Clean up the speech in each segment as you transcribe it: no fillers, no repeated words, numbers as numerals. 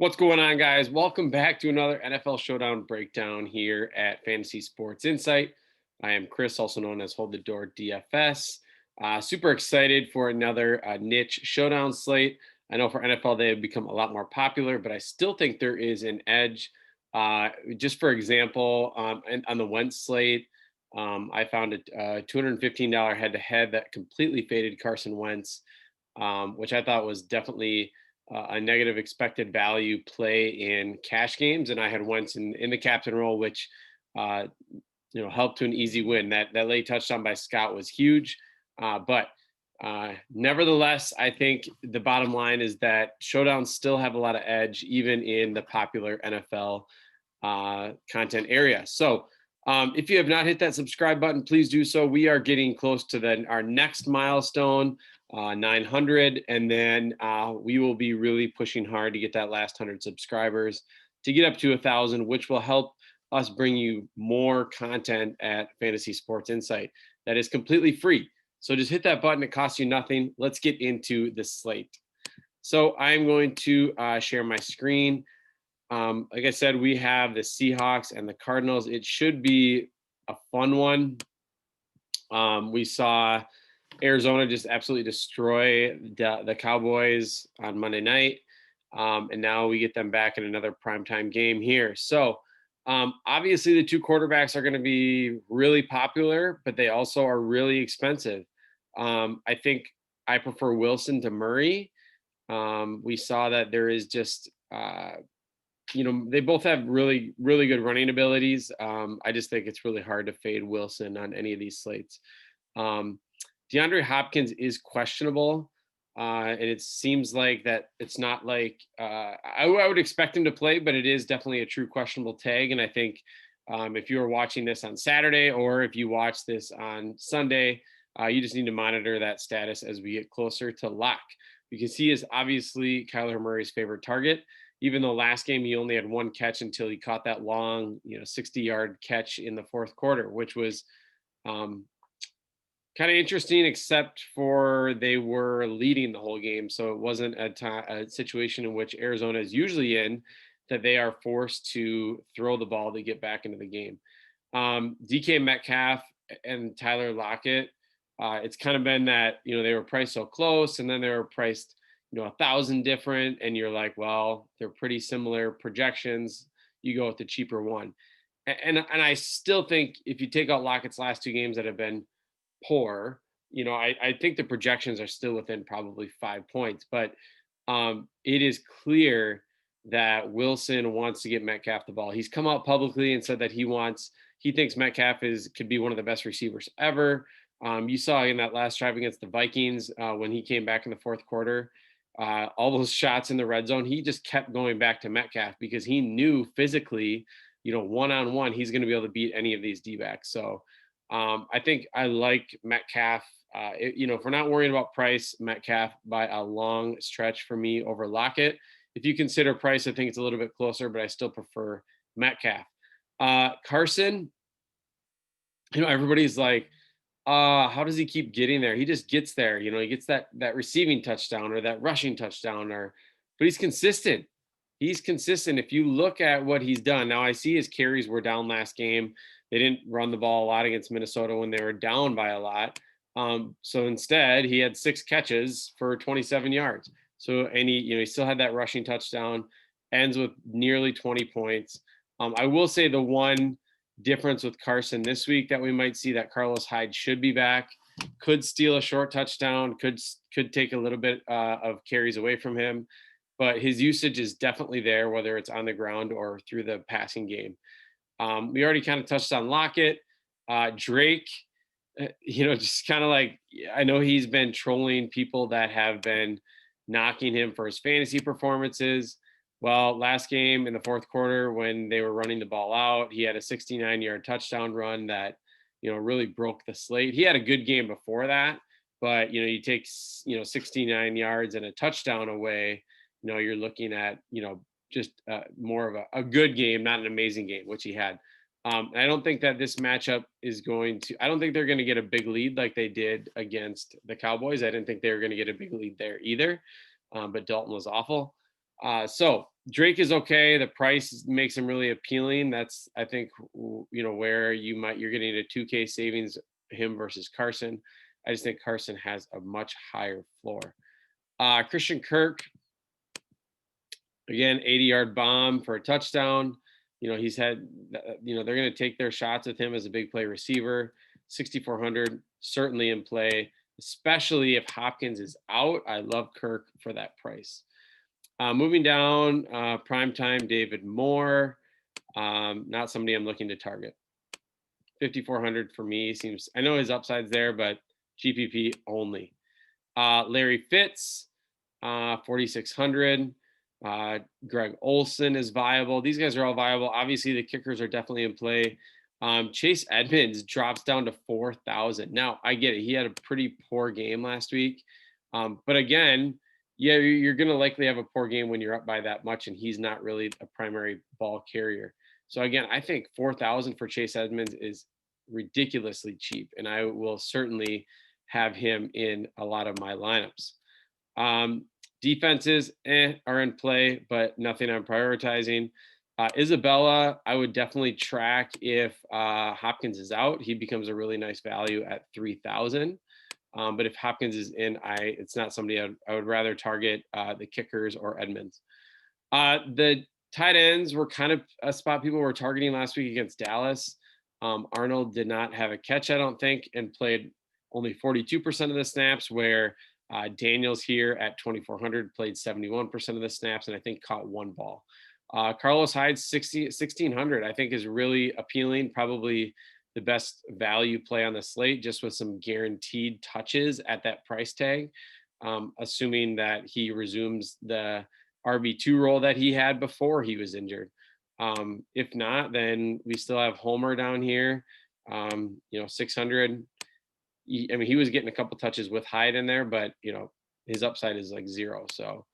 What's going on, guys? Welcome back to another NFL Showdown breakdown here at Fantasy Sports Insight. I am Chris, also known as Hold the Door DFS. Super excited for another niche showdown slate. I know for NFL they have become a lot more popular, but I still think there is an edge. Just for example, on the Wentz slate, I found a $215 head-to-head that completely faded Carson Wentz, which I thought was definitely a negative expected value play in cash games, and I had Wentz in the captain role, which uh, helped to an easy win. That late touchdown by Scott was huge, but nevertheless, I think the bottom line is that showdowns still have a lot of edge, even in the popular NFL content area. So. If you have not hit that subscribe button, please do so. We are getting close to our next milestone, 900, and then we will be really pushing hard to get that last 100 subscribers to get up to 1,000, which will help us bring you more content at Fantasy Sports Insight that is completely free. So just hit that button. It costs you nothing. Let's get into the slate. So I'm going to share my screen. Like I said, we have the Seahawks and the Cardinals. It should be a fun one. We saw Arizona just absolutely destroy the Cowboys on Monday night. And now we get them back in another primetime game here. So obviously the two quarterbacks are going to be really popular, but they also are really expensive. I think I prefer Wilson to Murray. We saw that there is just they both have really, really good running abilities. I just think it's really hard to fade Wilson on any of these slates. DeAndre Hopkins is questionable, and it seems like that it's not like I would expect him to play, but it is definitely a true questionable tag. And I think if you are watching this on Saturday or if you watch this on Sunday, you just need to monitor that status as we get closer to lock, because he is obviously Kyler Murray's favorite target. Even though last game he only had one catch until he caught that long, 60-yard catch in the fourth quarter, which was kind of interesting, except for they were leading the whole game. So it wasn't a situation in which Arizona is usually in, that they are forced to throw the ball to get back into the game. DK Metcalf and Tyler Lockett, it's kind of been that, they were priced so close, and then they were priced 1,000 different, and you're like, well, they're pretty similar projections. You go with the cheaper one. And I still think if you take out Lockett's last two games that have been poor, I think the projections are still within probably 5 points, but it is clear that Wilson wants to get Metcalf the ball. He's come out publicly and said that he thinks Metcalf could be one of the best receivers ever. You saw in that last drive against the Vikings when he came back in the fourth quarter, all those shots in the red zone, he just kept going back to Metcalf because he knew physically, one-on-one, he's going to be able to beat any of these D-backs. So I think I like Metcalf. If we're not worrying about price, Metcalf by a long stretch for me over Lockett. If you consider price, I think it's a little bit closer, but I still prefer Metcalf. Carson, everybody's like, how does he keep getting there? He just gets there. He gets that receiving touchdown or that rushing touchdown, but he's consistent. He's consistent. If you look at what he's done, now I see his carries were down last game. They didn't run the ball a lot against Minnesota when they were down by a lot. So instead, he had 6 catches for 27 yards. So, and he still had that rushing touchdown, ends with nearly 20 points. I will say the one difference with Carson this week that we might see, that Carlos Hyde should be back, could steal a short touchdown, could take a little bit of carries away from him, but his usage is definitely there, whether it's on the ground or through the passing game. We already kind of touched on Lockett. Drake, just kind of like, I know he's been trolling people that have been knocking him for his fantasy performances. Well, last game in the fourth quarter, when they were running the ball out, he had a 69-yard touchdown run that, really broke the slate. He had a good game before that, but, you take, 69 yards and a touchdown away, you're looking at, just more of a good game, not an amazing game, which he had. I don't think that this matchup I don't think they're going to get a big lead like they did against the Cowboys. I didn't think they were going to get a big lead there either, but Dalton was awful. So Drake is okay. The price makes him really appealing. That's, I think, where you're getting a 2K savings him versus Carson. I just think Carson has a much higher floor. Christian Kirk, again, 80-yard bomb for a touchdown. He's had, they're going to take their shots with him as a big play receiver. 6,400, certainly in play, especially if Hopkins is out. I love Kirk for that price. Moving down, primetime David Moore, not somebody I'm looking to target. 5,400 for me seems, I know his upside's there, but GPP only. Larry Fitz, 4,600. Greg Olsen is viable. These guys are all viable. Obviously, the kickers are definitely in play. Chase Edmonds drops down to 4,000. Now, I get it. He had a pretty poor game last week. But again, yeah, you're going to likely have a poor game when you're up by that much, and he's not really a primary ball carrier. So again, I think 4,000 for Chase Edmonds is ridiculously cheap, and I will certainly have him in a lot of my lineups. Defenses are in play, but nothing I'm prioritizing. Isabella, I would definitely track if Hopkins is out. He becomes a really nice value at 3,000. But if Hopkins is in, it's not somebody I would rather target the kickers or Edmonds. The tight ends were kind of a spot people were targeting last week against Dallas. Arnold did not have a catch, I don't think, and played only 42% of the snaps, where Daniels here at 2,400 played 71% of the snaps, and I think caught one ball. Carlos Hyde, 1,600, I think is really appealing, probably the best value play on the slate, just with some guaranteed touches at that price tag, assuming that he resumes the RB2 role that he had before he was injured. If not, then we still have Homer down here, 600. He was getting a couple touches with Hyde in there, but his upside is like 0. So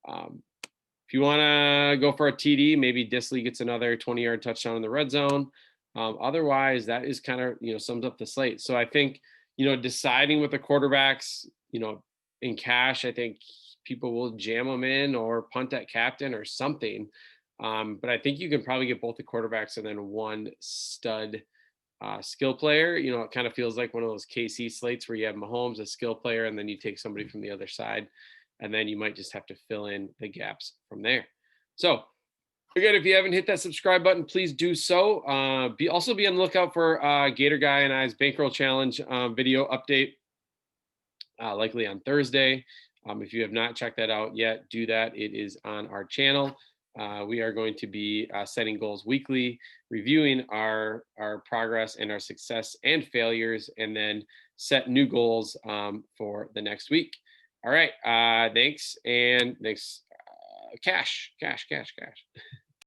if you want to go for a TD, maybe Disley gets another 20-yard touchdown in the red zone. Otherwise, that is kind of, sums up the slate. So I think, deciding with the quarterbacks, in cash, I think people will jam them in or punt at captain or something. But I think you can probably get both the quarterbacks and then one stud skill player. It kind of feels like one of those KC slates where you have Mahomes, a skill player, and then you take somebody from the other side, and then you might just have to fill in the gaps from there. So again, if you haven't hit that subscribe button, please do so. Also be on the lookout for Gator Guy and I's Bankroll Challenge video update, likely on Thursday. If you have not checked that out yet, do that. It is on our channel. We are going to be setting goals weekly, reviewing our progress and our success and failures, and then set new goals for the next week. All right. Thanks. And thanks. Cash.